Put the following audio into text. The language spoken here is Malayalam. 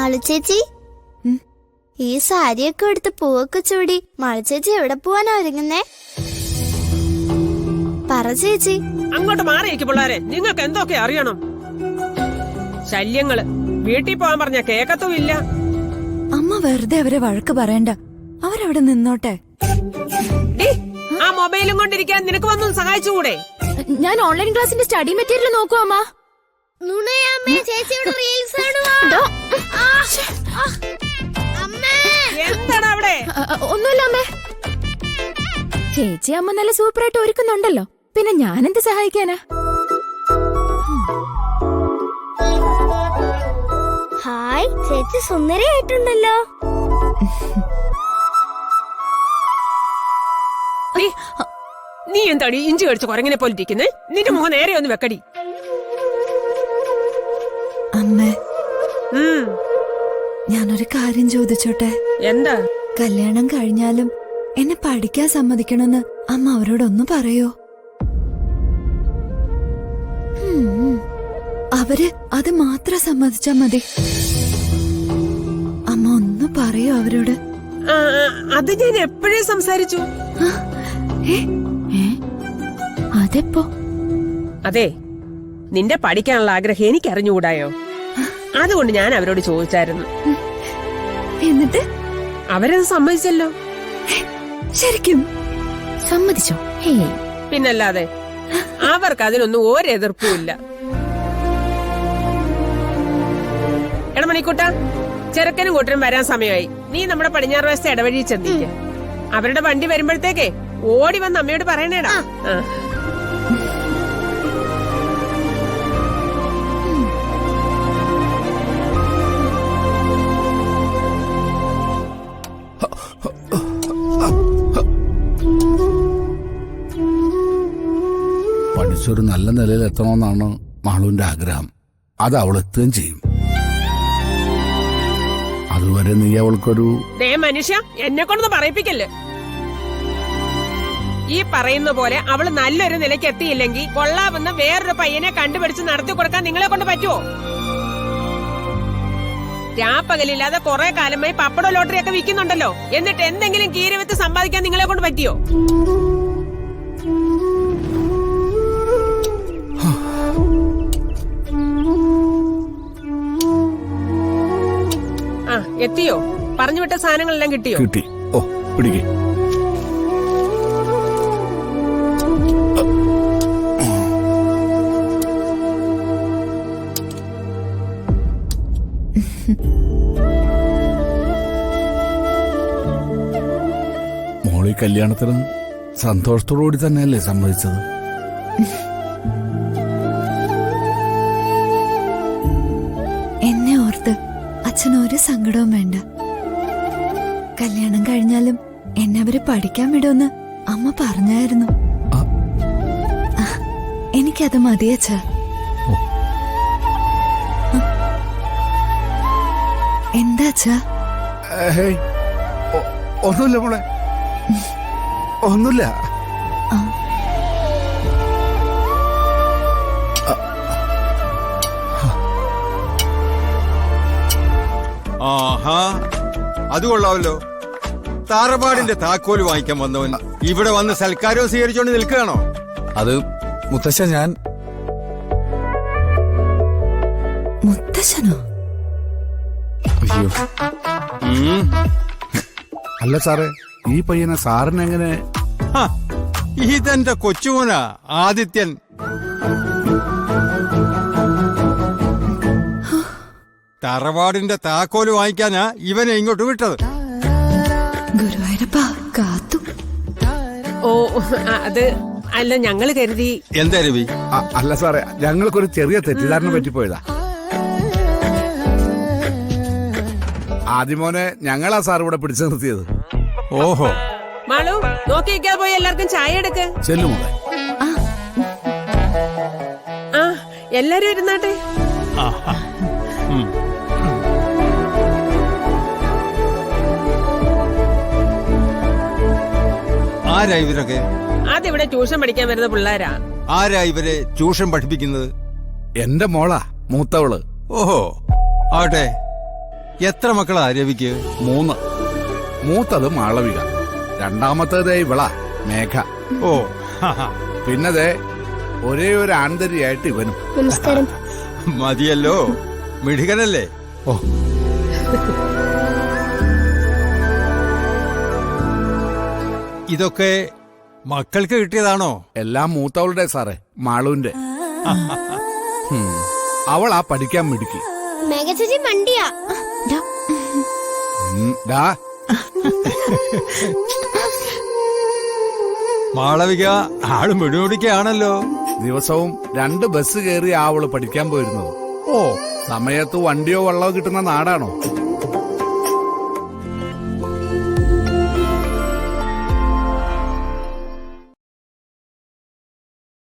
മാളുചേച്ചി, ഈ സാരിയൊക്കെ എടുത്ത് പൂവൊക്കെ ചൂടി മാളുചേച്ചി എവിടെ പോവാനാ ഒരുങ്ങുന്നേ? പറ ചേച്ചി. അങ്ങോട്ട് മാറിയിരിക്കും പിള്ളേരെ, നിങ്ങൾക്ക് എന്തൊക്കെ അറിയണം? ശല്യങ്ങള്. വീട്ടിൽ പോകാൻ പറഞ്ഞ കേക്കത്തുമില്ല. അമ്മ വെറുതെ അവരെ വഴക്ക് പറയണ്ട, അവരവിടെ നിന്നോട്ടെ. ആ മൊബൈലും കൊണ്ടിരിക്കാൻ നിനക്ക് വന്നൊന്ന് സഹായിച്ചുകൂടെ? ഞാൻ ഓൺലൈൻ ക്ലാസിന്റെ സ്റ്റഡി മെറ്റീരിയൽ നോക്കുവാ അമ്മ. എന്താണ് അവിടെ? ഒന്നുമില്ല അമ്മേ. ചേച്ചി അമ്മ നല്ല സൂപ്പറായിട്ട് ഒരുക്കുന്നുണ്ടല്ലോ, പിന്നെ ഞാനെന്ത് സഹായിക്കാനാ? ഹായ്, ചേച്ചി സുന്ദരിയായിട്ടുണ്ടല്ലോ. നീ എന്താടി ഇഞ്ചി കടിച്ച് കുരങ്ങിനെ പോലെ ഇരിക്കുന്നേ? നിന്റെ മുഖം നേരെ ഒന്ന് വെക്കടി. അമ്മേ, ഞാനൊരു കാര്യം ചോദിച്ചോട്ടെ? എന്താ? കല്യാണം കഴിഞ്ഞാലും എന്നെ പഠിക്കാൻ സമ്മതിക്കണമെന്ന് അമ്മ അവരോടൊന്ന് പറയോ? അവര് അത് മാത്രം സമ്മതിച്ചാ മതി. അമ്മ ഒന്ന് പറയോ അവരോട്? അത് ഞാൻ എപ്പോഴേ സംസാരിച്ചു. അതെപ്പോ? അതെ, നിന്റെ പഠിക്കാനുള്ള ആഗ്രഹം എനിക്ക് അറിഞ്ഞുകൂടായോ? അതുകൊണ്ട് ഞാൻ അവരോട് ചോദിച്ചായിരുന്നു. എന്നിട്ട് അവരത് സമ്മതിച്ചല്ലോ. ശരിക്കും സമ്മതിച്ചോ? പിന്നല്ലാതെ, അവർക്ക് അതിനൊന്നും ഒരെതിർപ്പുമില്ല. എടമണിക്കൂട്ട, ചെറുക്കനും കൂട്ടരും വരാൻ സമയമായി. നീ നമ്മുടെ പടിഞ്ഞാറ് വശത്തെ ഇടവഴി ചെന്നില്ല. അവരുടെ വണ്ടി വരുമ്പോഴത്തേക്കേ ഓടി വന്ന് അമ്മയോട് പറയണേടാ. പഠിച്ചൊരു നല്ല നിലയിൽ എത്തണമെന്നാണ് മാളുവിന്റെ ആഗ്രഹം. അത് അവൾ എത്തുകയും ചെയ്യും. അതുവരെ നീ അവൾക്കൊരു മനുഷ്യ, എന്നെ കൊണ്ടൊന്ന് പറയിപ്പിക്കല്ലേ. ഈ പറയുന്ന പോലെ അവള് നല്ലൊരു നിലയ്ക്ക് എത്തിയില്ലെങ്കിൽ കൊള്ളാവുന്ന വേറൊരു പയ്യനെ കണ്ടുപിടിച്ച് നടത്തി കൊടുക്കാൻ നിങ്ങളെ കൊണ്ട് പറ്റുമോ? രാപ്പകലില്ലാതെ കുറെ കാലമായി പപ്പട ലോട്ടറി ഒക്കെ വിൽക്കുന്നുണ്ടല്ലോ. എന്നിട്ട് എന്തെങ്കിലും കീരവിത്ത് സമ്പാദിക്കാൻ നിങ്ങളെ കൊണ്ട് പറ്റിയോ? എത്തിയോ? പറഞ്ഞു വിട്ട സാധനങ്ങളെല്ലാം കിട്ടിയോ? കിട്ടി. ഓ, പിടിക്കേ. മോളി കല്യാണത്തിന് സന്തോഷത്തോടുകൂടി തന്നെയല്ലേ സമ്മതിച്ചത്? എന്നെ ഓർത്ത് അച്ഛനൊരു സങ്കടവും വേണ്ട. കല്യാണം കഴിഞ്ഞാലും എന്നെ അവര് പഠിക്കാൻ വിടുമെന്ന് അമ്മ പറഞ്ഞായിരുന്നു. എനിക്കത് മതിയച്ഛ. എന്താ അച്ഛാ? ഒന്നുമില്ല മോളെ, ഒന്നുമില്ല. ആഹാ, അത് കൊള്ളാവല്ലോ. താറപാടിന്റെ താക്കോല് വാങ്ങിക്കാൻ വന്നവൻ ഇവിടെ വന്ന് സൽക്കാരവും സ്വീകരിച്ചോണ്ട് നിൽക്കുകയാണോ? അത് മുത്തശ്ശ, ഞാൻ മുത്തശ്ശനോ? അയ്യോ, അല്ല സാറേ, ഈ പയ്യനെ സാറിനെങ്ങനെ? ഇതെന്റെ കൊച്ചുമോനാ ആദിത്യൻ. തറവാടിന്റെ താക്കോല് വാങ്ങിക്കാനാ ഇവനെ ഇങ്ങോട്ട് വിട്ടത്. ഗുരുവായൂരപ്പാ കാത്തു. ഓ, അത് അല്ല, ഞങ്ങള് കരുതി. എന്താ രവി? അല്ല സാറേ, ഞങ്ങൾക്കൊരു ചെറിയ തെറ്റിദ്ധാരണ പറ്റിപ്പോയതാ. ആദ്യമോനെ ഞങ്ങളാ സാർ ഇവിടെ പിടിച്ചു നിർത്തിയത്. ഓഹോ. മാളു, നോക്കിയിരിക്കാതെ പോയി എല്ലാവർക്കും ചായ എടുക്ക്. ചെല്ലുമോളെ. ആ, എല്ലാരും ഇരുന്നാട്ടെ. ആരാ ഇവരൊക്കെ? അതിവിടെ ട്യൂഷൻ പഠിക്കാൻ വരുന്ന പിള്ളേരാ. ആരാ ഇവരെ ട്യൂഷൻ പഠിപ്പിക്കുന്നത്? എന്റെ മോളാ, മൂത്തവള്. ഓഹോ, ആട്ടെ. എത്ര മക്കളാ രവിക്ക്? 3. മൂത്തത് മാളവിക, രണ്ടാമത്തേതേ ഇവള മേഘ, ഓ പിന്നതേ ഒരേ ഒരു ആൺതരിയായിട്ട് ഇവനും. നമസ്കാരം. മതിയല്ലോ, മിടുകനല്ലേ? ഓ, ഇതൊക്കെ മക്കൾക്ക് കിട്ടിയതാണോ? എല്ലാം മൂത്തവളുടെ സാറേ, മാളുവിന്റെ. അവളാ പഠിക്കാൻ മിടുക്കി. മേഘ ചേച്ചി വണ്ടിയാ. ഡാ, മാളവിക ആള് മിടുമിടിക്കാണല്ലോ. ദിവസവും 2 ബസ് കയറി അവള് പഠിക്കാൻ പോയിരുന്നത്. ഓ, സമയത്ത് വണ്ടിയോ വെള്ളമോ കിട്ടുന്ന നാടാണോ?